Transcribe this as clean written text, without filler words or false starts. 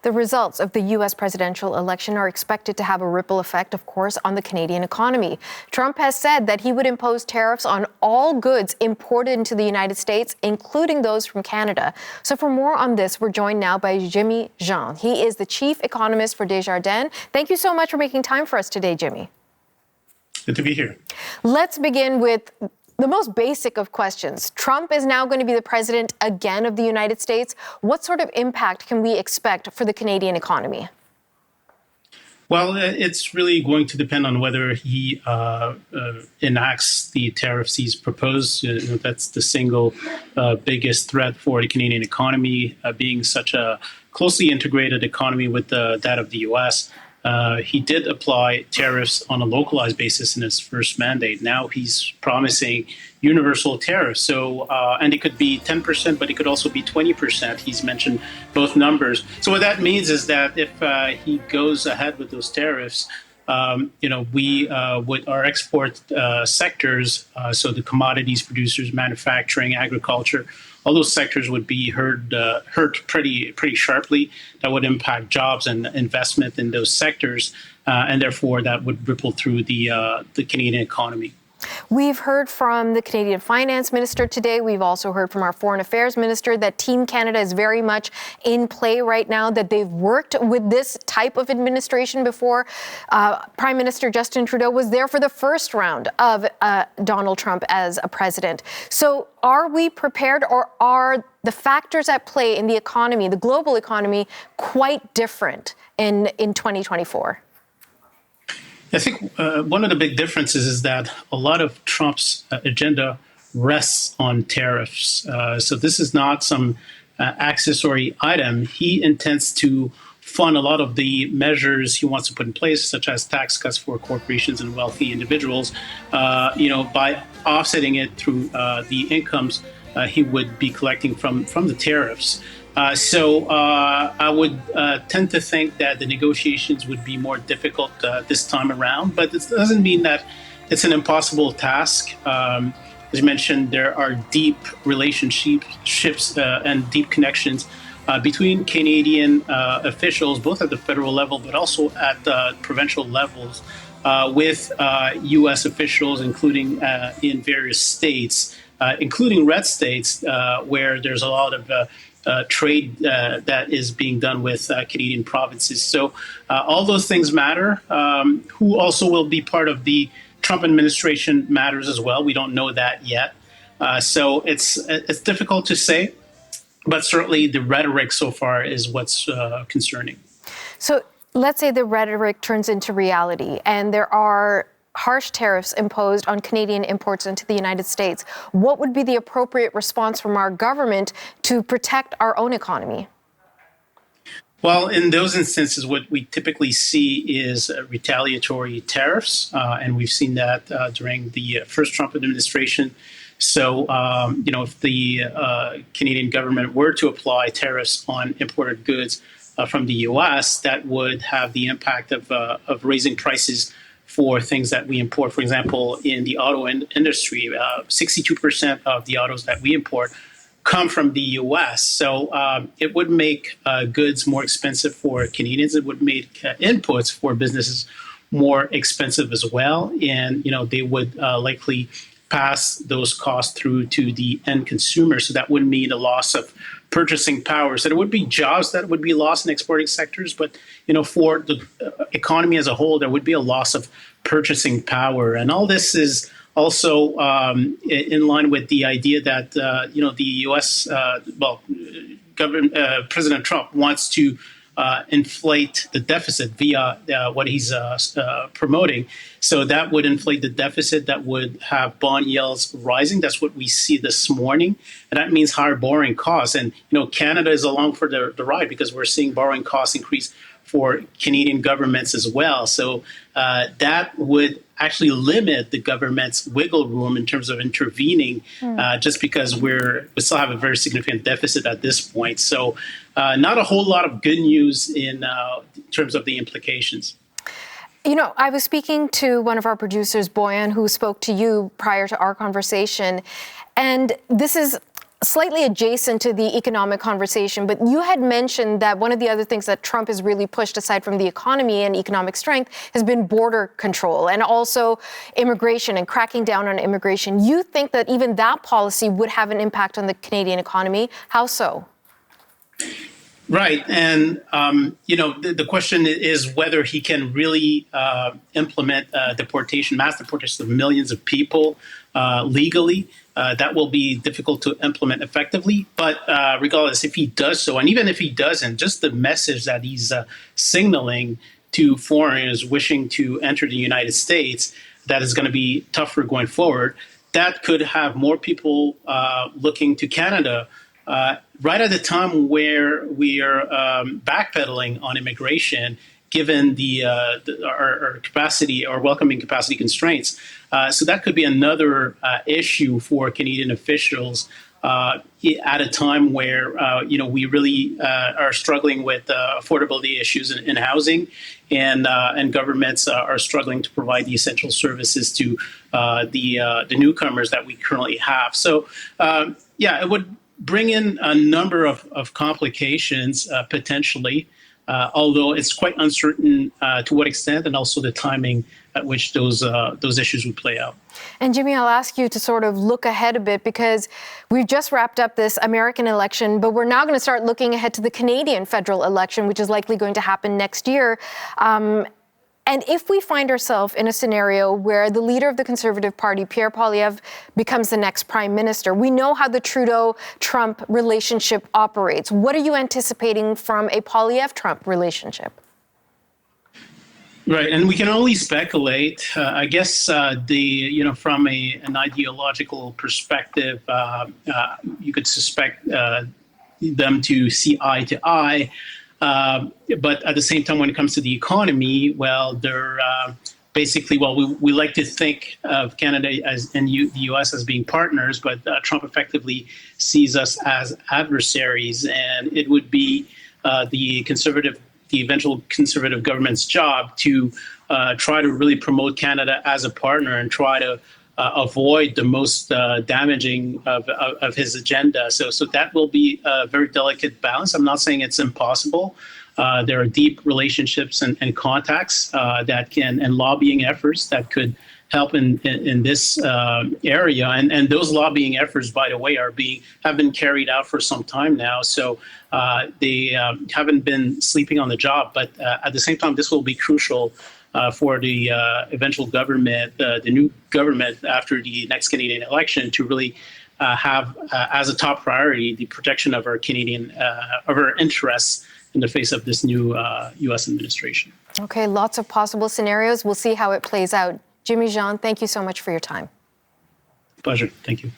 The results of the U.S. presidential election are expected to have a ripple effect, of course, on the Canadian economy. Trump has said that he would impose tariffs on all goods imported into the United States, including those from Canada. So for more on this, we're joined now by Jimmy Jean. He is the chief economist for Desjardins. Thank you so much for making time for us today, Jimmy. Good to be here. Let's begin with the most basic of questions. Trump is now going to be the president again of the United States. What sort of impact can we expect for the Canadian economy? Well, it's really going to depend on whether he enacts the tariffs he's proposed. That's the single biggest threat for the Canadian economy, being such a closely integrated economy with that of the U.S. He did apply tariffs on a localized basis in his first mandate. Now he's promising universal tariffs. So, and it could be 10%, but it could also be 20%. He's mentioned both numbers. So what that means is that if he goes ahead with those tariffs, we with our export sectors, so the commodities producers, manufacturing, agriculture, all those sectors would be hurt pretty sharply. That would impact jobs and investment in those sectors, and therefore that would ripple through the Canadian economy. We've heard from the Canadian Finance Minister today. We've also heard from our Foreign Affairs Minister that Team Canada is very much in play right now, that they've worked with this type of administration before. Prime Minister Justin Trudeau was there for the first round of Donald Trump as a president. So are we prepared, or are the factors at play in the economy, the global economy, quite different in 2024? I think one of the big differences is that a lot of Trump's agenda rests on tariffs. So this is not some accessory item. He intends to fund a lot of the measures he wants to put in place, such as tax cuts for corporations and wealthy individuals, by offsetting it through the incomes he would be collecting from the tariffs. So I would tend to think that the negotiations would be more difficult this time around, but it doesn't mean that it's an impossible task. As you mentioned, there are deep relationships and deep connections between Canadian officials, both at the federal level, but also at the provincial levels, with U.S. officials, including in various states, including red states, where there's a lot of trade that is being done with Canadian provinces. So all those things matter. Who also will be part of the Trump administration matters as well. We don't know that yet. So it's difficult to say, but certainly the rhetoric so far is what's concerning. So let's say the rhetoric turns into reality and there are harsh tariffs imposed on Canadian imports into the United States. What would be the appropriate response from our government to protect our own economy? Well, in those instances, what we typically see is retaliatory tariffs, and we've seen that during the first Trump administration. So, if the Canadian government were to apply tariffs on imported goods from the U.S., that would have the impact of raising prices for things that we import. For example, in the auto industry, 62% of the autos that we import come from the U.S. So it would make goods more expensive for Canadians. It would make inputs for businesses more expensive as well. And, they would likely pass those costs through to the end consumer. So that would mean a loss of purchasing power. So there would be jobs that would be lost in exporting sectors, but for the economy as a whole, there would be a loss of purchasing power. And all this is also in line with the idea that the U.S. President Trump wants to inflate the deficit via what he's promoting. So that would inflate the deficit, that would have bond yields rising. That's what we see this morning. And that means higher borrowing costs. And, Canada is along for the ride because we're seeing borrowing costs increase for Canadian governments as well. So that would actually limit the government's wiggle room in terms of intervening, just because we still have a very significant deficit at this point. So not a whole lot of good news in terms of the implications. I was speaking to one of our producers, Boyan, who spoke to you prior to our conversation, and this is slightly adjacent to the economic conversation, but you had mentioned that one of the other things that Trump has really pushed, aside from the economy and economic strength, has been border control and also immigration and cracking down on immigration. You think that even that policy would have an impact on the Canadian economy? How so? Right. And, the question is whether he can really implement mass deportation of millions of people legally. That will be difficult to implement effectively. But regardless, if he does so, and even if he doesn't, just the message that he's signaling to foreigners wishing to enter the United States, that is going to be tougher going forward, that could have more people looking to Canada right at the time where we are backpedaling on immigration, given our capacity, our welcoming capacity constraints. So that could be another issue for Canadian officials at a time where we really are struggling with affordability issues in housing, and governments are struggling to provide the essential services to the newcomers that we currently have. So it would bring in a number of complications potentially, although it's quite uncertain to what extent, and also the timing at which those issues would play out. And Jimmy, I'll ask you to sort of look ahead a bit, because we've just wrapped up this American election, but we're now going to start looking ahead to the Canadian federal election, which is likely going to happen next year. And if we find ourselves in a scenario where the leader of the Conservative Party, Pierre Poilievre, becomes the next prime minister, we know how the Trudeau-Trump relationship operates. What are you anticipating from a Poilievre-Trump relationship? Right, and we can only speculate. I guess from an ideological perspective, you could suspect them to see eye to eye. But at the same time, when it comes to the economy, well, they're basically, we like to think of Canada and the U.S. as being partners, but Trump effectively sees us as adversaries, and it would be the eventual Conservative government's job to try to really promote Canada as a partner and try to avoid the most damaging of his agenda. So that will be a very delicate balance. I'm not saying it's impossible. There are deep relationships and contacts and lobbying efforts that could help in this area. And those lobbying efforts, by the way, have been carried out for some time now. So they haven't been sleeping on the job. But at the same time, this will be crucial for the eventual government, the new government after the next Canadian election, to really have as a top priority the protection of our interests in the face of this new U.S. administration. Okay, lots of possible scenarios. We'll see how it plays out. Jimmy Jean, thank you so much for your time. Pleasure. Thank you.